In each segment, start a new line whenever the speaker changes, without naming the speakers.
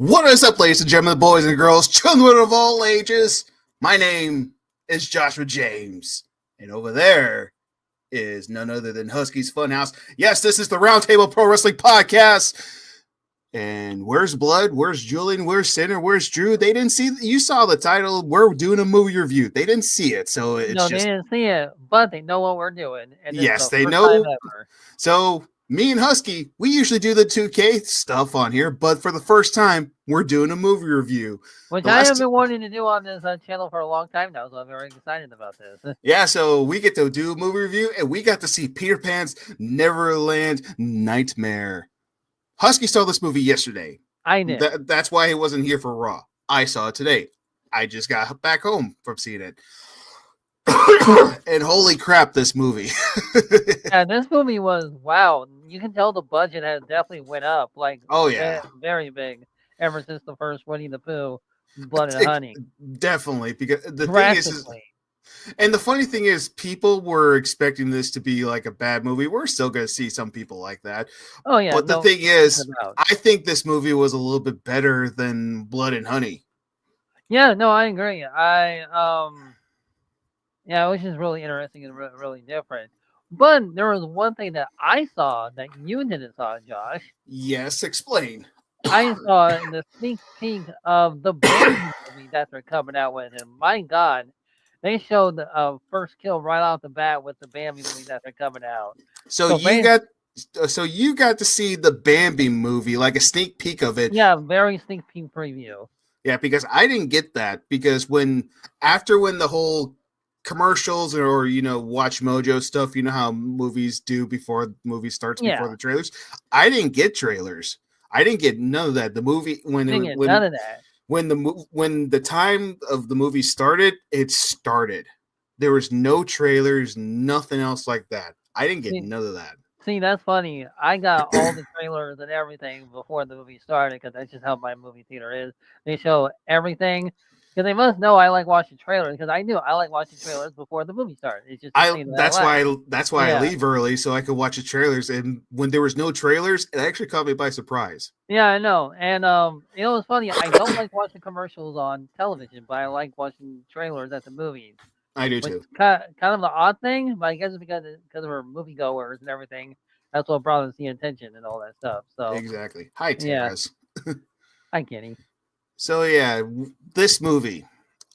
What is up, ladies and gentlemen, boys and girls, children of all ages? My name is Joshua James, and over there is none other than Husky's Funhouse. Yes, this is the Roundtable Pro Wrestling Podcast. And where's Blood? Where's Julian? Where's Sinner? Where's Drew? They didn't see. You saw the title. We're doing a movie review. They didn't see it, so it's
they didn't see it, but they know what we're doing. And
yes, they know. So me and Husky, we usually do the 2K stuff on here, but for the first time, we're doing a movie review.
Which I have been wanting to do on this channel for a long time now, so I'm very excited about this.
Yeah, so we get to do a movie review, and we got to see Peter Pan's Neverland Nightmare. Husky saw this movie yesterday.
I did.
That's why he wasn't here for Raw. I saw it today. I just got back home from seeing it. And holy crap, this movie.
Yeah, this movie was, wow. You can tell the budget has definitely went up. Like,
oh, yeah.
Very big. Ever since the first Winnie the Pooh, Blood and Honey.
Definitely. Because the thing is, and the funny thing is, people were expecting this to be like a bad movie. We're still going to see some people like that.
Oh, yeah.
But the thing is, I think this movie was a little bit better than Blood and Honey.
Yeah, no, I agree. Yeah, which is really interesting and really different. But there was one thing that I saw that you didn't saw, Josh.
Yes, explain.
I saw the sneak peek of the Bambi movie that they're coming out with, and my God, they showed the first kill right off the bat with the Bambi movie that they're coming out.
So you got to see the Bambi movie, like a sneak peek of it.
Yeah, very sneak peek preview.
Yeah, because I didn't get that because when the whole commercials or Watch Mojo stuff, you know how movies do before the movie starts, before the trailers. I didn't get trailers. I didn't get none of that. The movie when
none of that.
When the time of the movie started, it started. There was no trailers, nothing else like that. I didn't get none of that.
See, that's funny. I got all the trailers and everything before the movie started because that's just how my movie theater is. They show everything. Because they must know I like watching trailers. Because I knew I like watching trailers before the movie started. It's just
that's why I leave early so I could watch the trailers. And when there was no trailers, it actually caught me by surprise.
Yeah, I know. And it's funny. I don't like watching commercials on television, but I like watching trailers at the movies.
I do too.
Kind of the odd thing, but I guess it's because we're moviegoers and everything. That's what brought us the attention and all that stuff. So
exactly. Hi, Terrace.
Yeah. Hi, Kenny.
So yeah, this movie,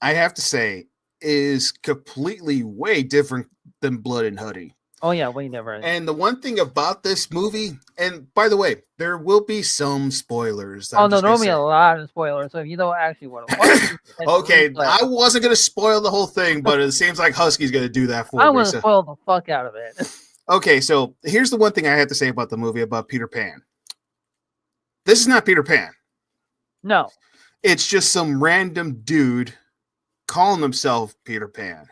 I have to say, is completely way different than Blood and Honey.
Oh yeah, way different.
And the one thing about this movie, and by the way, there will be some spoilers.
There will be a lot of spoilers. So if you don't actually want to watch it,
okay, I wasn't going to spoil the whole thing, but it seems like Husky's going to do that for me.
I'm going to spoil the fuck out of it.
Okay, so here's the one thing I have to say about the movie, about Peter Pan. This is not Peter Pan.
No.
It's just some random dude calling himself Peter Pan.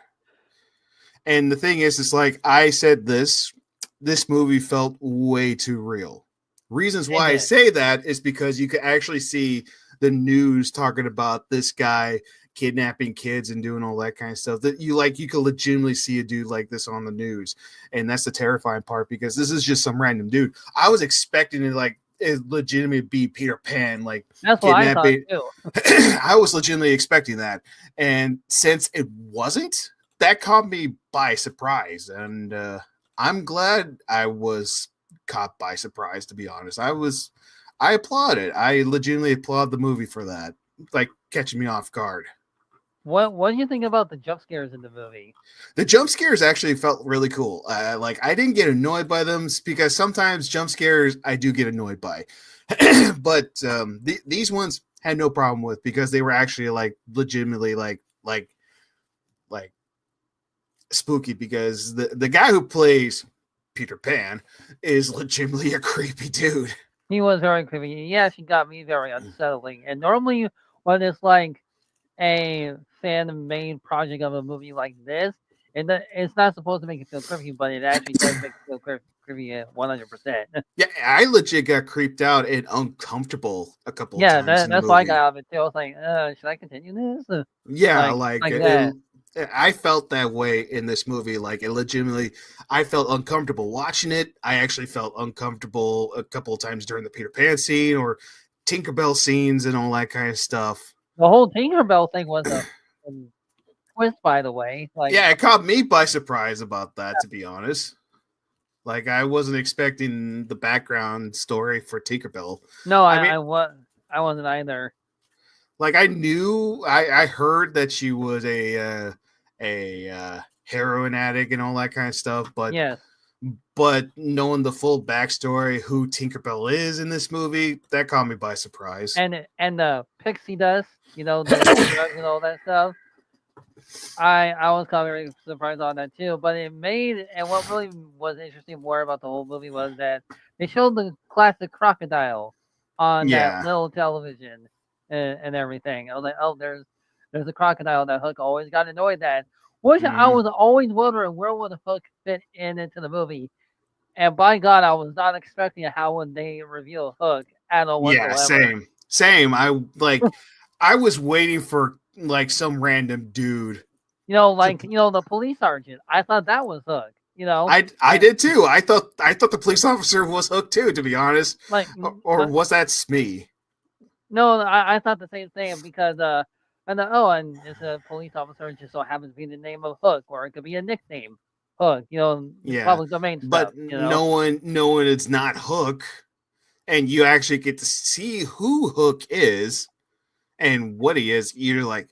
And the thing is, it's like I said, this movie felt way too real. Reasons why I say that is because you can actually see the news talking about this guy kidnapping kids and doing all that kind of stuff. That you could legitimately see a dude like this on the news. And that's the terrifying part, because this is just some random dude. I was expecting it legitimately be Peter Pan, like
that's what I thought too.
I was legitimately expecting that, and since it wasn't, that caught me by surprise, and I'm glad I was caught by surprise. To be honest, I applaud it. I legitimately applaud the movie for that, like catching me off guard.
What do you think about the jump scares in the movie?
The jump scares actually felt really cool. I didn't get annoyed by them because sometimes jump scares I do get annoyed by, but these ones had no problem with, because they were actually like legitimately like spooky, because the guy who plays Peter Pan is legitimately a creepy dude.
He was very creepy. He actually got me very unsettling. And normally when it's like a fan-made project of a movie like this, and it's not supposed to make you feel creepy, but it actually does make you feel creepy 100%.
Yeah, I legit got creeped out and uncomfortable a couple of times.
Yeah, that's why I got out of it too. I was like, should I continue this?
Yeah, like that. I felt that way in this movie. Like, it legitimately, I felt uncomfortable watching it. I actually felt uncomfortable a couple of times during the Peter Pan scene, or Tinkerbell scenes and all that kind of stuff.
The whole Tinkerbell thing was a twist, by the way. Like,
yeah, it caught me by surprise about that, to be honest. Like, I wasn't expecting the background story for Tinkerbell.
No,
I mean,
I wasn't either.
Like, I heard that she was a heroin addict and all that kind of stuff,
Yes.
but knowing the full backstory, who Tinkerbell is in this movie, that caught me by surprise.
And the pixie dust, the drugs and all that stuff. I was kind of very surprised on that too. But it made, and what really was interesting more about the whole movie was that they showed the classic crocodile on that little television and everything. I was like, oh, there's a crocodile that Hook always got annoyed at. Which I was always wondering where would the Hook fit into the movie. And by God, I was not expecting how would they reveal Hook at all whatsoever.
Yeah, same. I was waiting for like some random dude.
The police sergeant. I thought that was Hook.
I did too. I thought the police officer was Hook too, to be honest.
Like,
or was that Smee?
No, I thought the same thing because and it's a police officer. Just so happens to be the name of Hook, or it could be a nickname, Hook. Public domain stuff.
But knowing it's not Hook, and you actually get to see who Hook is and what he is, you're like,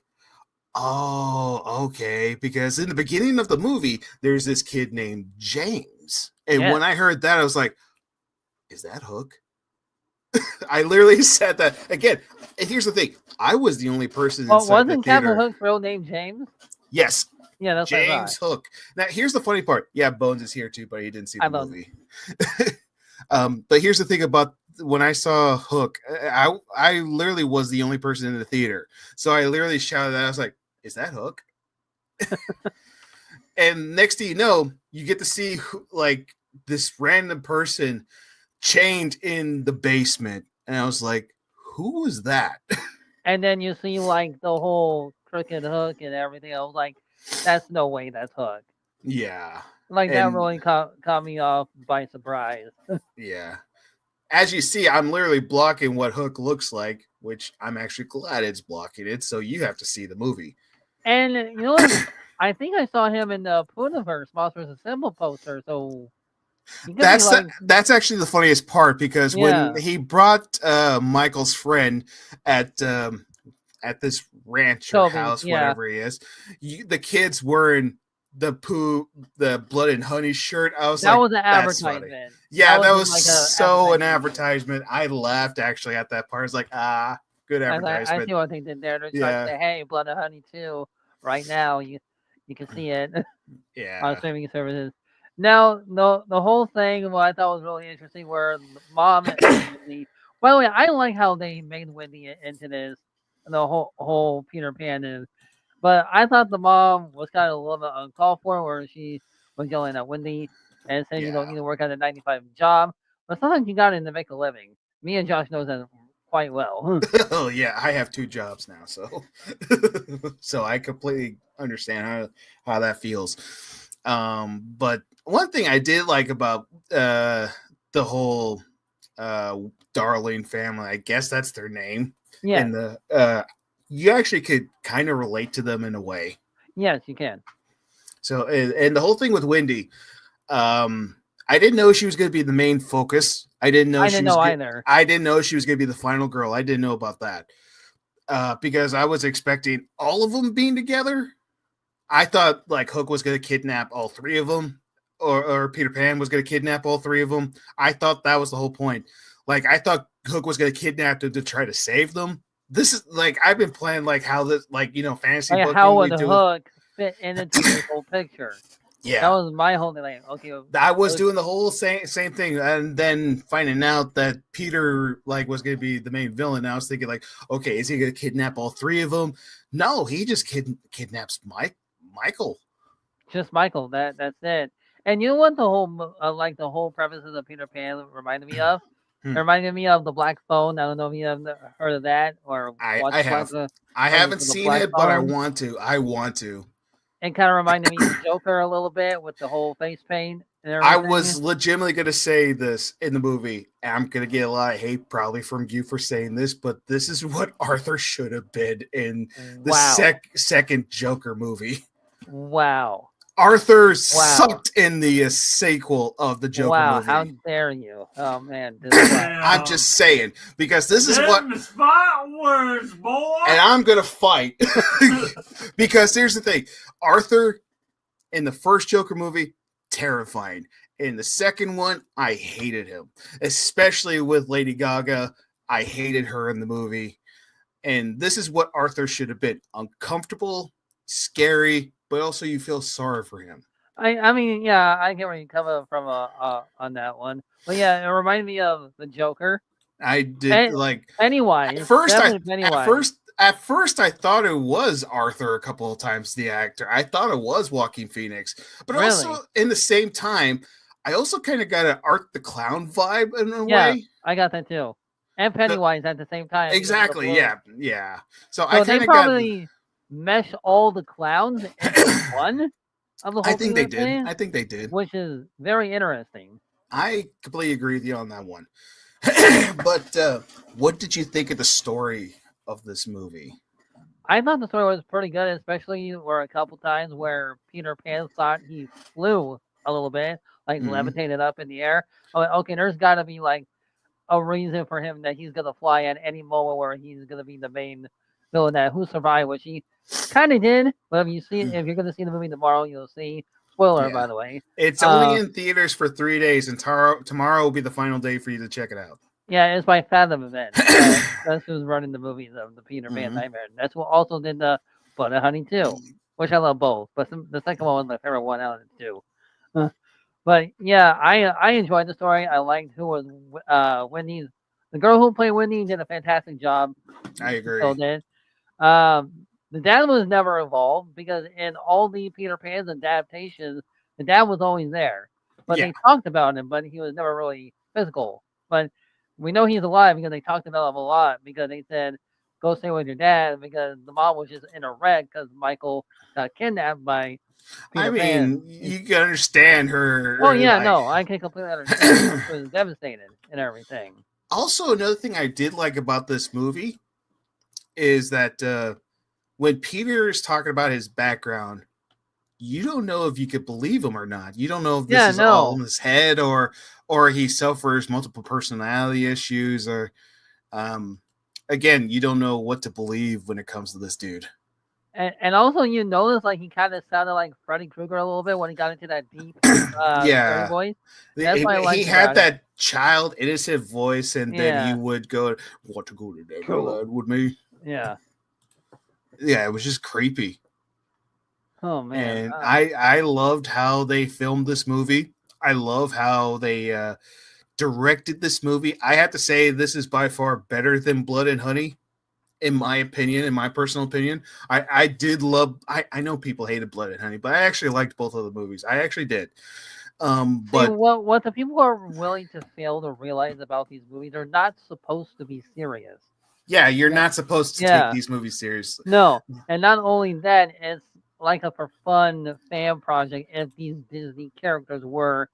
oh, okay. Because in the beginning of the movie, there's this kid named James, and when I heard that, I was like, is that Hook? I literally said that again. And here's the thing: I was the only person inside the theater.
Wasn't Captain Hook's real name James?
Yes.
Yeah, that's
James Hook. Now, here's the funny part. Yeah, Bones is here too, but he didn't see the movie. But here's the thing about when I saw Hook, I literally was the only person in the theater, so I literally shouted that. I was like, "Is that Hook?" And next thing you know, you get to see like this random person chained in the basement, and I was like, who was that?
And then you see like the whole crooked Hook and everything. I was like, that's no way that's Hook.
Yeah,
like that really caught me off by surprise.
Yeah, as you see, I'm literally blocking what Hook looks like, which I'm actually glad it's blocking it, so you have to see the movie.
And you know what? I think I saw him in the Puniverse Monsters Assemble poster, so
that's actually the funniest part, because when he brought Michael's friend at this ranch or house, whatever he is, the kids wearing the blood and honey shirt. I was
that was an advertisement.
Yeah, that was so an advertisement. I laughed actually at that part. It's like, good advertisement.
I see what they did there. They're trying to say, hey, blood and honey too. Right now, you can see it. On streaming services. Now, the whole thing, what I thought was really interesting, where Mom and Wendy. By the way, I like how they made Wendy into this, the whole Peter Pan is. But I thought the mom was kind of a little bit uncalled for, where she was yelling at Wendy and saying you don't need to work at a 9-to-5 job, but sometimes you got to make a living. Me and Josh knows that quite well.
Oh yeah, I have 2 jobs now, so I completely understand how that feels. But one thing I did like about the whole Darling family, I guess that's their name.
Yeah.
And the you actually could kind of relate to them in a way.
Yes, you can.
So, and the whole thing with Wendy, I didn't know she was going to be the main focus. I didn't know either. I didn't know she was going to be the final girl. I didn't know about that because I was expecting all of them being together. I thought like Hook was going to kidnap all 3 of them, or Peter Pan was going to kidnap all 3 of them. I thought that was the whole point. Like, I thought Hook was going to kidnap them to try to save them. This is like, I've been playing like how this, like, fantasy book.
How would Hook fit into this whole picture?
Yeah,
that was my whole thing. Like, okay,
I was doing the whole same thing, and then finding out that Peter like was going to be the main villain. I was thinking like, okay, is he going to kidnap all 3 of them? No, he just kidnaps Michael.
Just Michael. That's it. And you know what the whole prefaces of Peter Pan reminded me of? It reminded me of the Black Phone. I don't know if you have heard of that or
I have. I haven't seen it, but I want to.
It kind of reminded me of Joker a little bit with the whole face paint and
I
everything.
was legitimately going to say this in the movie. I'm going to get a lot of hate probably from you for saying this, but this is what Arthur should have been in the
Wow.
second Joker movie.
Wow.
Arthur sucked in the sequel of the Joker
Wow,
movie.
how dare you? Oh man,
I'm just saying, because this is what
words, boy.
And I'm gonna fight. Because here's the thing. Arthur in the first Joker movie, terrifying. In the second one, I hated him. Especially with Lady Gaga. I hated her in the movie. And this is what Arthur should have been. Uncomfortable, scary, but also you feel sorry for him.
I mean, yeah, I get where you're coming from on that one. But yeah, it reminded me of the Joker.
I did like
Pennywise.
At first I thought it was Arthur a couple of times, the actor. I thought it was Joaquin Phoenix. But also in the same time, I also kind of got an Art the Clown vibe in a way.
I got that too. And Pennywise at the same time.
Exactly, yeah. So
I kind of probably mesh all the clowns into one of the whole
I think they did.
Which is very interesting.
I completely agree with you on that one. But what did you think of the story of this movie?
I thought the story was pretty good, especially where a couple times where Peter Pan thought he flew a little bit, like levitated up in the air. I went, okay, there's got to be like a reason for him that he's gonna fly at any moment where he's gonna be the main villain that who survived, which he kind of did. But if you're gonna see the movie tomorrow, you'll see. Spoiler, by the way.
It's only in theaters for 3 days, and tomorrow will be the final day for you to check it out.
Yeah, it's by Fathom Event. That's who's running the movies of the Peter Pan Nightmare. That's what also did the Blood and Honey too, which I love both. But the second one was my favorite one out of the two. But yeah, I enjoyed the story. I liked who was Whitney. The girl who played Whitney did a fantastic job.
I agree.
So did. The dad was never involved because in all the Peter Pan's adaptations, the dad was always there. But they talked about him, but he was never really physical. But we know he's alive because they talked about him a lot because they said, go stay with your dad because the mom was just in a wreck because Michael got kidnapped by Peter Pan.
You can understand her.
Oh, yeah, no, I can completely understand. She was devastated and everything.
Also, another thing I did like about this movie is that when Peter is talking about his background, you don't know if you could believe him or not. You don't know if this is all in his head or he suffers multiple personality issues or again, you don't know what to believe when it comes to this dude.
And also you notice like he kind of sounded like Freddy Krueger a little bit when he got into that deep voice. That's why I like
he had that child innocent voice and then he would go, want to go to Neverland with me?
Yeah.
Yeah, it was just creepy.
Oh man.
And I loved how they filmed this movie. I love how they directed this movie. I have to say this is by far better than Blood and Honey, in my opinion, in my personal opinion. I did love I know people hated Blood and Honey, but I actually liked both of the movies. I actually did. But
what the people are willing to fail to realize about these movies, they're not supposed to be serious.
Yeah, you're not supposed to take these movies seriously.
No, and not only that, it's like a for fun fan project if these Disney characters were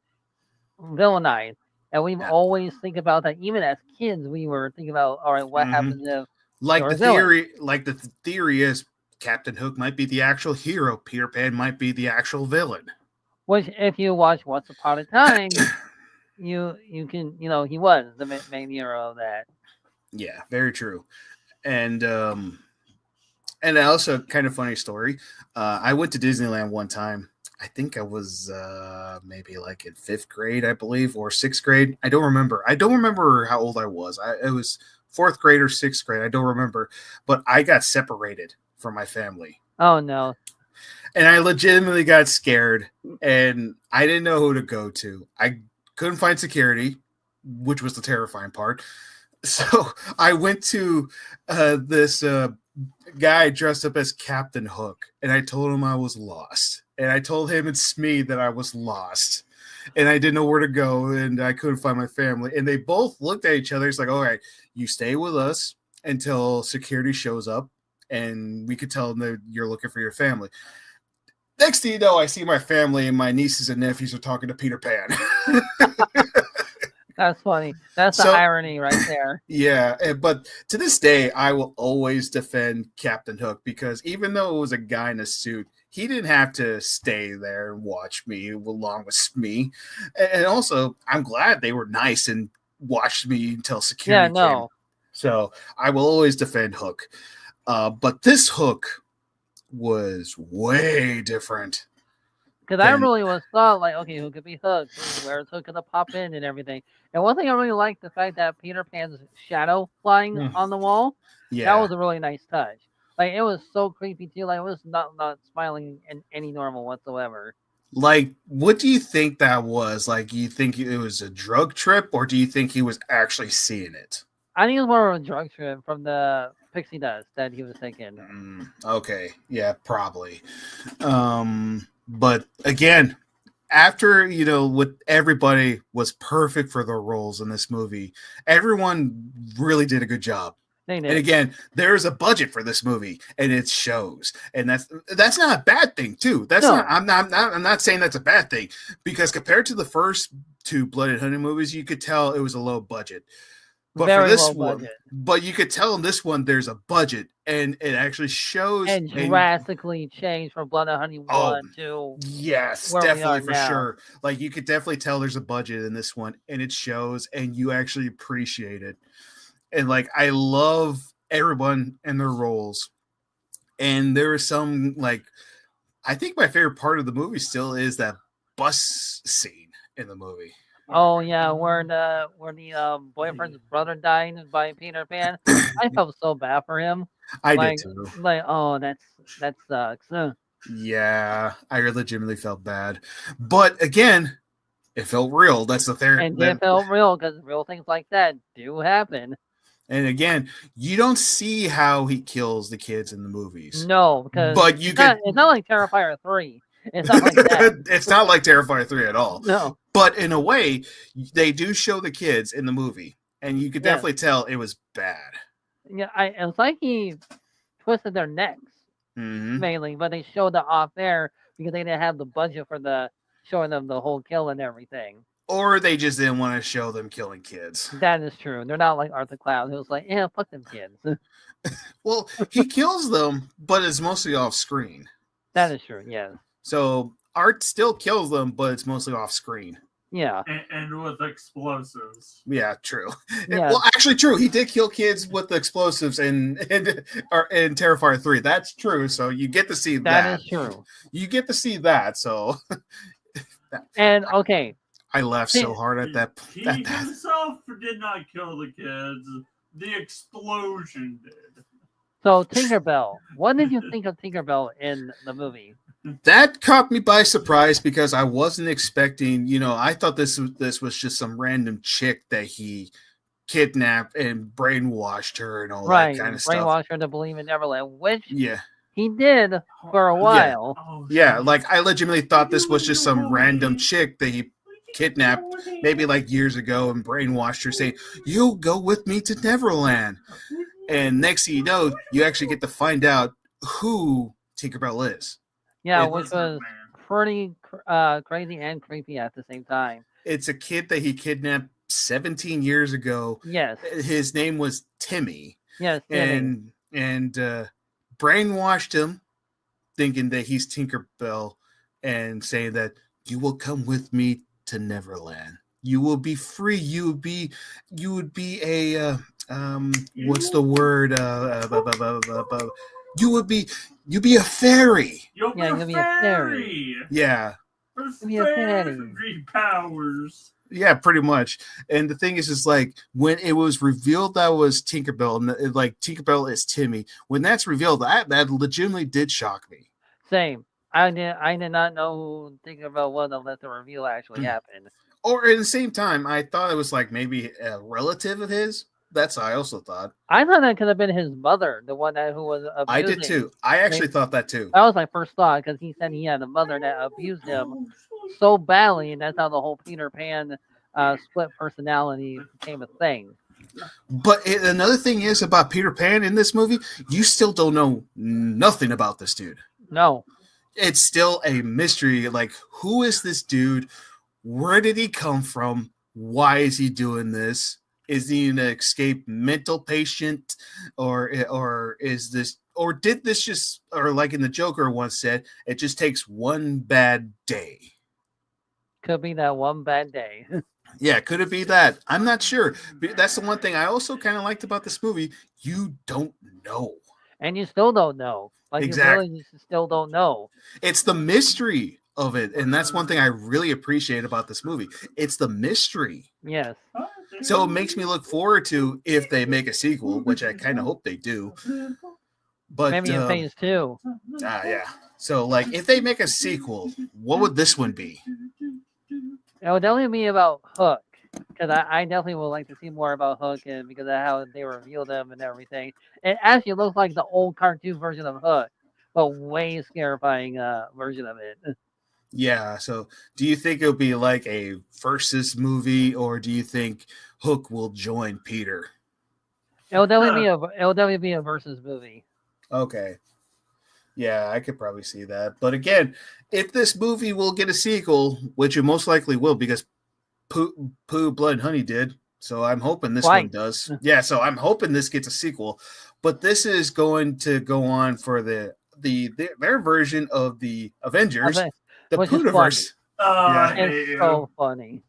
villainized. And we've always think about that. Even as kids, we were thinking about, all right, what happens if
the theory is Captain Hook might be the actual hero, Peter Pan might be the actual villain.
Which, if you watch Once Upon a Time, you can he was the main hero of that.
Yeah, very true. And also kind of funny story. I went to Disneyland one time. I think I was maybe like in 5th grade, I believe, or 6th grade. I don't remember. I don't remember how old I was. It was 4th grade or 6th grade. I don't remember. But I got separated from my family.
Oh, no.
And I legitimately got scared. And I didn't know who to go to. I couldn't find security, which was the terrifying part. So I went to this guy dressed up as Captain Hook, and I told him I was lost. And I told him and Smee that I was lost, and I didn't know where to go, and I couldn't find my family. And they both looked at each other. It's like, all right, you stay with us until security shows up, and we could tell them that you're looking for your family. Next thing you know, I see my family and my nieces and nephews are talking to Peter Pan.
That's funny. That's the
So-
irony right there.
Yeah, but to this day, I will always defend Captain Hook because even though it was a guy in a suit, he didn't have to stay there and watch me along with me. And also, I'm glad they were nice and watched me until security came.
No.
So I will always defend Hook. But this Hook was way different.
Because I really was thought like, okay, who could be Hook? Where's Hook gonna pop in and everything? And one thing I really liked the fact that Peter Pan's shadow flying on the wall.
Yeah,
That was a really nice touch. Like it was so creepy too. Like it was not smiling in any normal whatsoever.
Like, what do you think that was? Like, you think it was a drug trip, or do you think he was actually seeing it?
I think it was more of a drug trip from the pixie dust that he was taking.
Okay, yeah, probably. But again, after with everybody was perfect for their roles in this movie, everyone really did a good job.
They did.
And again, there's a budget for this movie, and it shows, and that's not a bad thing too. That's
No.
not. I'm not saying that's a bad thing because compared to the first two Blood and Honey movies, you could tell it was a low budget. But
Very
for this
low
one,
budget.
but you could tell in this one there's a budget, and it actually shows.
And drastically changed from Blood and Honey 1 to
Yes,
where we
definitely
are
for
now.
sure. Like you could definitely tell there's a budget in this one, and it shows, and you actually appreciate it. And like I love everyone and their roles. And there is some I think my favorite part of the movie still is that bus scene in the movie.
Oh yeah, where the boyfriend's brother died by Peter Pan. I felt so bad for him.
I did too.
Like, oh, that sucks.
Yeah, I legitimately felt bad. But again, it felt real. That's the thing.
And it felt real because real things like that do happen.
And again, you don't see how he kills the kids in the movies.
No, because
But you
it's not like Terrifier 3. It's not like that.
It's not like Terrifier 3 at all.
No.
But in a way, they do show the kids in the movie, and you could definitely tell it was bad.
Yeah, it was like he twisted their necks mainly, but they showed it off there because they didn't have the budget for showing them the whole kill and everything.
Or they just didn't want to show them killing kids.
That is true. They're not like Arthur Cloud, who was like, yeah, fuck them kids.
Well, he kills them, but it's mostly off screen.
That is true, yes.
So Art still kills them, but it's mostly off screen.
Yeah.
And with explosives.
Yeah, true.
Yeah.
Well, actually, true. He did kill kids with the explosives in Terrifier 3. That's true. So you get to see that.
That is true.
You get to see that. So.
And okay.
I laughed so hard at that.
He himself did not kill the kids. The explosion did.
So Tinkerbell, what did you think of Tinkerbell in the movie?
That caught me by surprise because I wasn't expecting. I thought this was just some random chick that he kidnapped and brainwashed her and all that kind of stuff.
Brainwashed her to believe in Neverland, which
Yeah.
he did for a while.
Yeah, like I legitimately thought this was just some random chick that he kidnapped maybe like years ago and brainwashed her, saying, "You'll go with me to Neverland." And next thing you know, you actually get to find out who Tinkerbell is.
Yeah, which was pretty crazy and creepy at the same time.
It's a kid that he kidnapped 17 years ago.
Yes.
His name was Timmy.
Yes, Timmy.
And brainwashed him, thinking that he's Tinkerbell, and saying that you will come with me to Neverland. You will be free. You would be a what's the word? You'd be a fairy.
You'll be a fairy.
Yeah.
Be a fairy powers.
Yeah, pretty much. And the thing is like when it was revealed that was Tinkerbell, and like Tinkerbell is Timmy. When that's revealed, that legitimately did shock me.
Same. I did not know who Tinkerbell was unless the reveal actually happened.
Or at the same time, I thought it was like maybe a relative of his. That's what I also thought.
I thought that could have been his mother, the one who was abusing.
I did too. I actually thought that too.
That was my first thought because he said he had a mother that abused him so badly, and that's how the whole Peter Pan split personality became a thing.
But another thing is about Peter Pan in this movie, you still don't know nothing about this dude.
No.
it's still a mystery. Like, who is this dude? Where did he come from? Why is he doing this? Is he an escaped mental patient, or is this, or did this just, or like in the Joker once said, it just takes one bad day?
Could be that one bad day.
Yeah, could it be that? I'm not sure. But that's the one thing I also kind of liked about this movie. You don't know.
And you still don't know. Like
Exactly.
you really just still don't know.
It's the mystery of it, and that's one thing I really appreciate about this movie. It's the mystery.
Yes.
So it makes me look forward to if they make a sequel, which I kind of hope they do. But
Maybe in phase 2.
yeah. So like, if they make a sequel, what would this one be?
It would definitely be about Hook. Because I definitely would like to see more about Hook, and because of how they reveal them and everything. It actually looks like the old cartoon version of Hook, but way scarifying version of it.
Yeah. So do you think it'll be like a versus movie, or do you think Hook will join Peter?
It'll definitely be a versus movie.
Okay. Yeah, I could probably see that. But again, if this movie will get a sequel, which it most likely will, because Pooh, Blood, and Honey did. So I'm hoping this one does. Yeah, so I'm hoping this gets a sequel. But this is going to go on for their version of the Avengers, the Poohniverse.
I hate
It's
you.
so funny.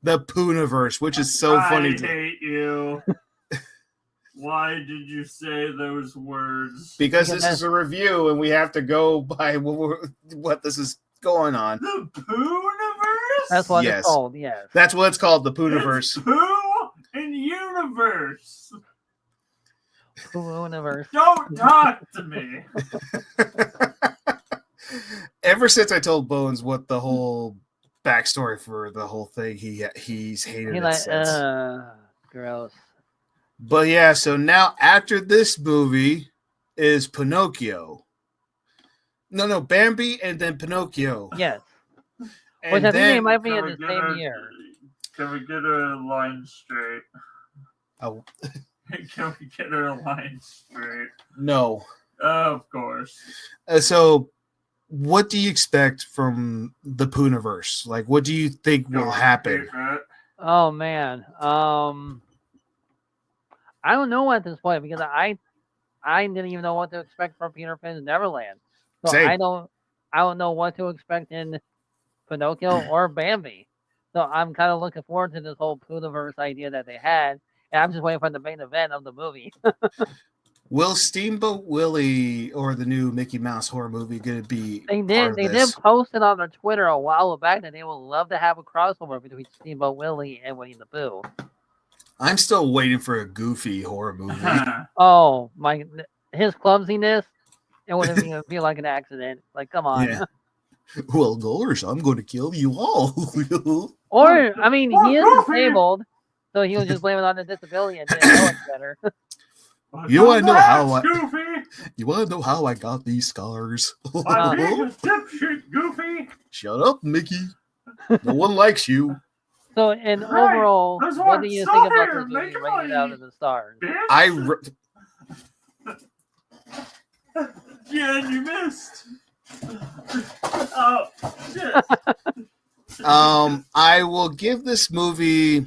The Poohniverse, which is so funny.
I hate you. Why did you say those words?
Because this is a review, and we have to go by what this is going on.
The Poohniverse?
That's what it's called, yes.
That's what it's called, the Poohniverse.
Pooh and Universe.
Poohniverse.
Don't talk to me.
Ever since I told Bones what the whole backstory for the whole thing, he's hated it since.
Gross.
But yeah, so now after this movie is Pinocchio. No, Bambi and then Pinocchio.
Yes.
And
which I think
then,
they might be in the same year.
Can we get a line straight?
Oh.
Can we get our line straight?
No.
Of course.
So, what do you expect from the Poohniverse? Like, what do you think will happen?
Oh man, I don't know at this point, because I didn't even know what to expect from Peter Pan's Neverland. So
Same.
I don't know what to expect in Pinocchio or Bambi. So I'm kind of looking forward to this whole Poohniverse idea that they had, and I'm just waiting for the main event of the movie.
Will Steamboat Willie or the new Mickey Mouse horror movie going to be?
They did post it on their Twitter a while back that they would love to have a crossover between Steamboat Willie and Winnie the Pooh.
I'm still waiting for a Goofy horror movie.
Oh my! His clumsiness, it wouldn't even feel like an accident. Like, come on.
Yeah. Well, gosh, I'm going to kill you all.
Or, I mean, he is disabled, so he was just blaming it on the disability and didn't know it better.
You want to know how You want to know how I got these scars?
I'm being a dipshit, Goofy.
Shut up, Mickey. No one likes you.
So, in overall, what do you think about this movie rated out of the stars?
Yeah, you missed. Oh, shit.
I will give this movie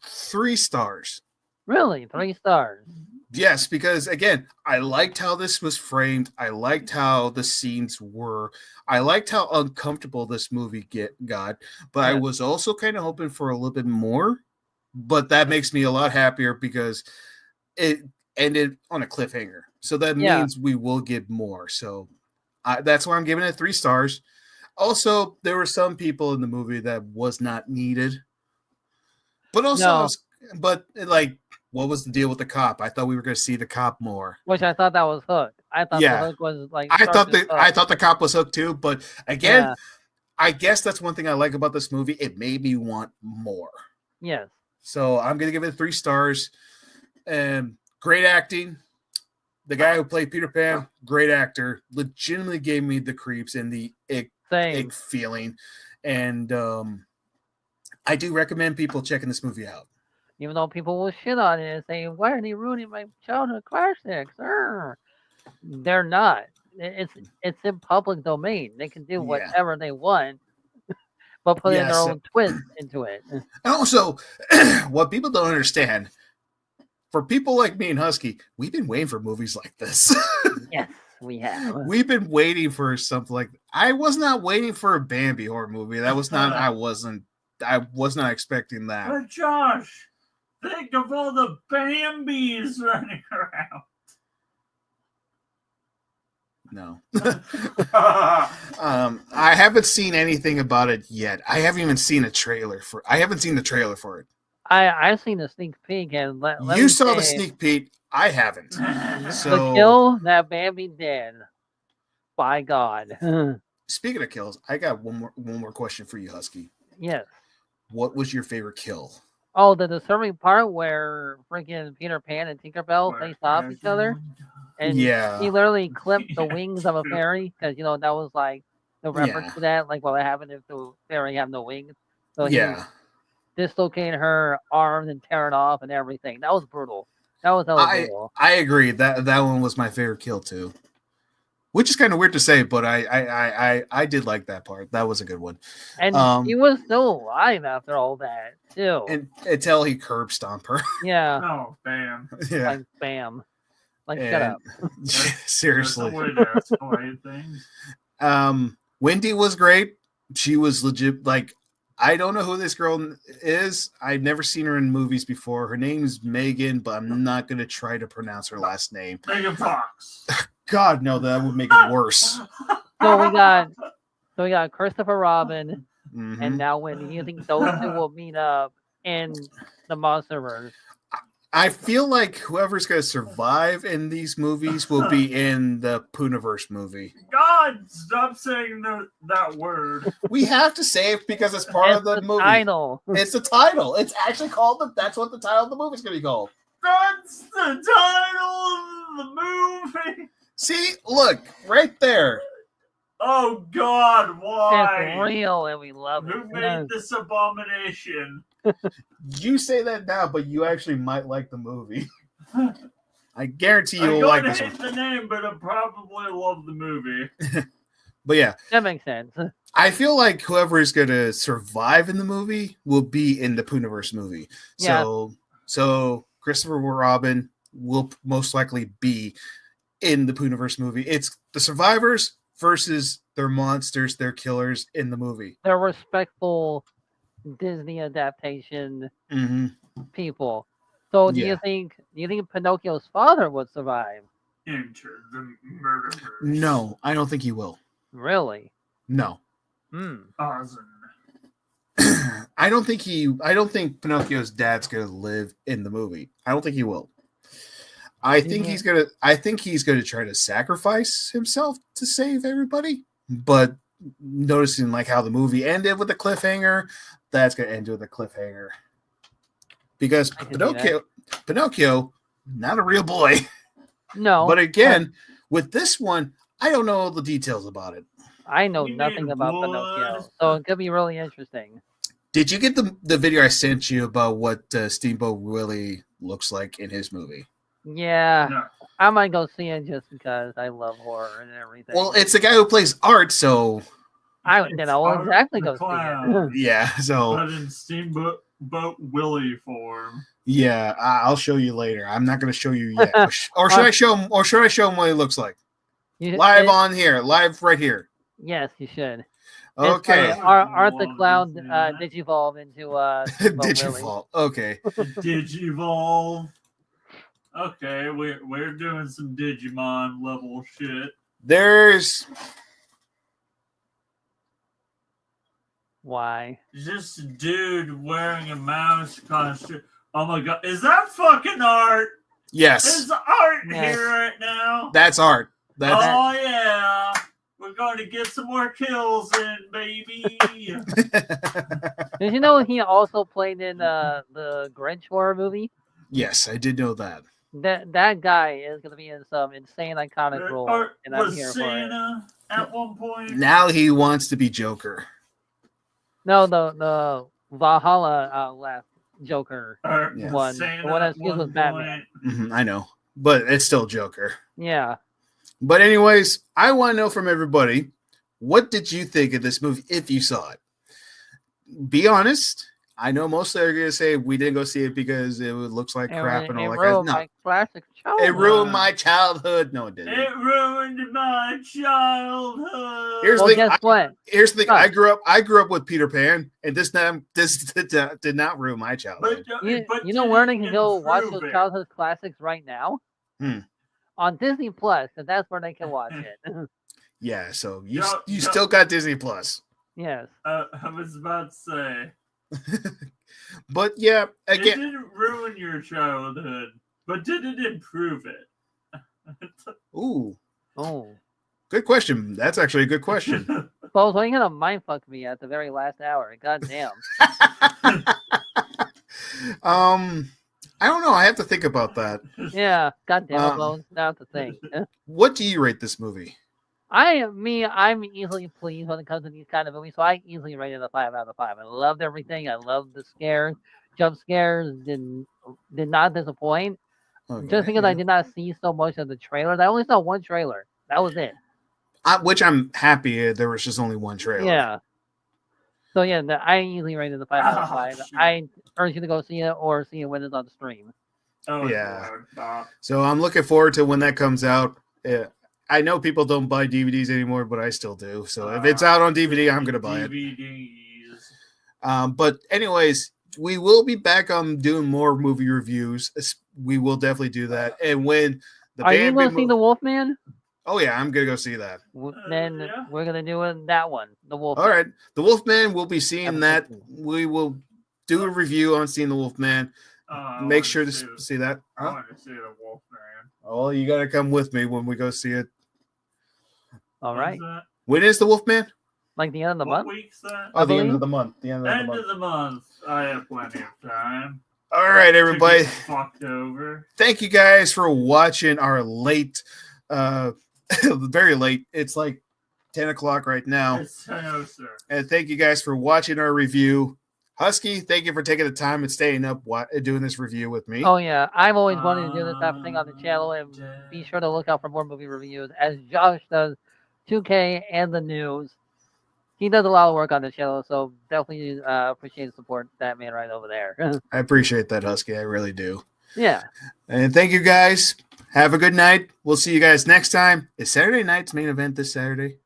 3 stars.
Really? 3 stars?
Yes, because again, I liked how this was framed. I liked how the scenes were. I liked how uncomfortable this movie got. But I was also kind of hoping for a little bit more. But that makes me a lot happier because it ended on a cliffhanger. So that means we will get more. So that's why I'm giving it 3 stars. Also, there were some people in the movie that was not needed. But also, what was the deal with the cop? I thought we were going to see the cop more.
Which I thought that was Hook. I thought the Hook was like.
I thought the cop was Hook too. But again, I guess that's one thing I like about this movie. It made me want more.
Yes.
So I'm going to give it 3 stars. And great acting. The guy who played Peter Pan, great actor. Legitimately gave me the creeps and the ick feeling. And I do recommend people checking this movie out.
Even though people will shit on it and say, why are they ruining my childhood classics? They're not. It's in public domain. They can do
Yeah.
whatever they want, but put in their
Yes.
own twist into it.
And also, what people don't understand, for people like me and Husky, we've been waiting for movies like this.
Yes, we have.
We've been waiting for something like. I was not waiting for a Bambi horror movie. That was not. I was not expecting that.
But Josh, think of all the Bambis running around.
No. I haven't seen anything about it yet. I haven't even seen a trailer for. I haven't seen the trailer for it.
I've seen the sneak peek, and let
You
me
saw the
say,
sneak peek. I haven't.
the
So
kill that Bambi did. By God.
speaking of kills, I got one more question for you, Husky.
Yes.
What was your favorite kill?
Oh, the disturbing part where freaking Peter Pan and Tinkerbell face off each other, and
Yeah.
he literally clipped the wings of a fairy because that was like the reference
Yeah.
to that, like what would happen if the fairy had no wings. So he
Yeah.
dislocated her arms and tear it off and everything. That was brutal. That was brutal.
I agree. That one was my favorite kill too. Which is kind of weird to say, but I did like that part. That was a good one.
And he was still alive after all that too.
And until he curb stomp her.
Yeah.
Oh, bam.
Yeah.
Like bam. Like shut up.
Seriously.
That's the way to escalate things.
Wendy was great. She was legit. Like, I don't know who this girl is. I've never seen her in movies before. Her name's Megan, but I'm not going to try to pronounce her last name.
Megan Fox.
God, no, that would make it worse.
So we got Christopher Robin
Mhm.
and now Wendy. You think those two will meet up in the Monsterverse?
I feel like whoever's going to survive in these movies will be in the Puniverse movie.
God, stop saying that word.
We have to say it because it's part of the movie.
Title.
It's the title. It's actually called that's what the title of the movie is going to be called.
That's the title of the movie.
See, look, right there.
Oh God, why?
It's real and we love it.
Who made this abomination?
You say that now, but you actually might like the movie. I guarantee
I'm
you'll
going
like
to
this
hate
one.
the name, but I probably love the movie.
But yeah,
That makes sense.
I feel like whoever is going to survive in the movie will be in the Puniverse movie.
Yeah.
So Christopher Robin will most likely be in the Puniverse movie. It's the survivors versus their monsters, their killers in the movie.
They're respectful Disney adaptation
Mm-hmm.
people. So do
Yeah.
you think Pinocchio's father would survive?
Enter the murderers.
No, I don't think he will.
Really?
No.
Awesome.
I don't think Pinocchio's dad's gonna live in the movie. I don't think he will. I think he's gonna try to sacrifice himself to save everybody. But noticing like how the movie ended with a cliffhanger, that's gonna end with a cliffhanger. Because
I can see
Pinocchio, not a real boy.
No.
But again, with this one, I don't know all the details about it.
I know
You
nothing
need
about
wood.
Pinocchio, so it could be really interesting.
Did you get the video I sent you about what Steamboat Willie looks like in his movie?
Yeah,
No.
I might go see it just because I love horror and everything.
Well, it's the guy who plays Art, so
I
It's
will
Art
exactly
the
go see
Clown.
it.
yeah, so
But in Steamboat Willie form.
yeah, I'll show you later. I'm not going to show you yet, or should I show him? Or should I show him what he looks like live on here, live right here?
Yes, you should.
Okay,
It's funny, Art the
Love
Clown
this, man.
digivolve into Steamboat Willie.
Digivolve. Okay,
Digivolve. Okay, we're doing some Digimon level shit.
there's
Why?
Just a dude wearing a mouse costume. Oh my god, is that fucking Art?
yes,
Is Art
Yes.
here right now?
that's Art. That's
Oh yeah, we're going to get some more kills in, baby.
Did you know he also played in the Grinch horror movie?
yes, I did know that.
That guy is gonna be in some insane iconic role,
Art
and I'm
was
here for it.
Santa at one point.
Now he wants to be Joker.
No, the Valhalla left Joker.
Or
Yeah.
Santa
The one that's
at
used
one
with Batman.
point.
I know, but it's still Joker.
Yeah,
But anyways, I want to know from everybody, what did you think of this movie if you saw it? Be honest. I know mostly are going to say we didn't go see it because it looks like crap and all that.
Ruined
No,
my classic show.
it ruined my childhood. No, it didn't.
It ruined my childhood.
Here's
Well,
the
guess what?
Here's the thing.
Huh.
I grew up with Peter Pan, and this did not ruin my childhood.
You know where they can go watch
improve
those
it.
childhood classics right now?
Hmm.
On Disney Plus, and that's where they can watch it.
Yeah, so you
No.
still got Disney Plus.
Yes.
I was about to say,
But yeah,
it
again,
didn't ruin your childhood, but did it improve it?
ooh,
Oh.
good question. That's actually a good question.
Bose, why are you gonna mindfuck me at the very last hour? God damn.
I don't know. I have to think about that.
Yeah, god damn it,
Um,
Bones. That's the thing.
What do you rate this movie?
I'm easily pleased when it comes to these kind of movies, so I easily rate it a 5 out of 5. I loved everything. I loved the scares. Jump scares did not disappoint.
Okay,
Just because I did not see so much of the trailers. I only saw one trailer. That was it.
Which I'm happy there was just only one trailer.
Yeah. So yeah, I easily rated the 5 out of 5.
shit.
I urge you to go see it or see it when it's on the stream.
Oh,
Yeah.
Lord, stop.
So I'm looking forward to when that comes out. I know people don't buy DVDs anymore, but I still do. So if it's out on DVD, I'm gonna buy it.
DVDs.
But anyways, we will be back on doing more movie reviews. We will definitely do that. And when the
Are you
Bambi
going to see The Wolfman?
oh yeah, I'm gonna go see that.
Then
yeah.
we're going to do that one. The Wolfman.
All right, the Wolfman. We'll be seeing
Episode
that.
2.
We will do a review on seeing the Wolfman.
I
Make
wanna
sure to
see
see that.
I
Huh?
want to see the Wolfman.
Oh, you gotta come with me when we go see it.
All right.
When's that?
When is the Wolfman?
Like the end of the
What
month?
week's that?
Oh, the end
believe.
of the month. The end of the
End
month.
of the month. I have plenty of time.
All right,
to
everybody.
get fucked over.
Thank you guys for watching our late, very late. It's like 10 o'clock right now.
It's hello, sir.
And thank you guys for watching our review. Husky, thank you for taking the time and staying up doing this review with me.
Oh, yeah. I've always wanted to do this type of thing on the channel, and be sure to look out for more movie reviews as Josh does 2K and the news. He does a lot of work on the channel, so definitely appreciate the support, that man right over there.
I appreciate that, Husky. I really do.
Yeah.
And thank you guys. Have a good night. We'll see you guys next time. Is Saturday night's main event this Saturday?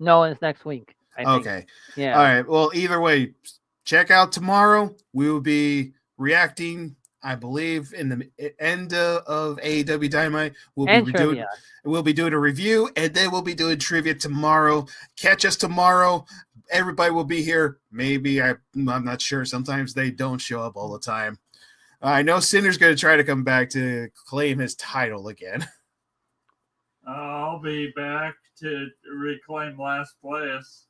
No, it's next week. I think.
Okay.
Yeah.
All right. Well, either way, check out tomorrow. We will be reacting, I believe, in the end of AEW Dynamite. We'll be doing a review, and then we'll be doing trivia tomorrow. Catch us tomorrow. Everybody will be here. Maybe I'm not sure. Sometimes they don't show up all the time. I know Cinder's going to try to come back to claim his title again.
I'll be back to reclaim last place.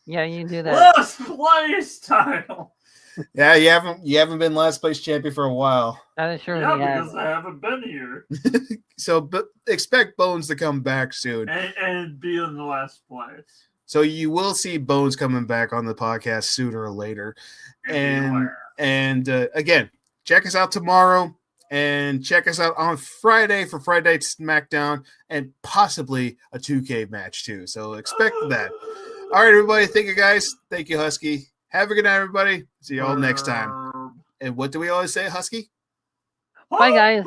Yeah, you can do that.
Last place title.
Yeah, you haven't been last place champion for a while.
That is true.
Yeah,
he has.
because I haven't been here
So, but expect Bones to come back soon.
and be in the last place.
So you will see Bones coming back on the podcast sooner or later. And again, check us out tomorrow, and check us out on Friday for Friday Night SmackDown, and possibly a 2K match too. So expect that. All right, everybody. Thank you, guys. Thank you, Husky. Have a good night, everybody. See you all next time. And what do we always say, Husky?
Bye, guys.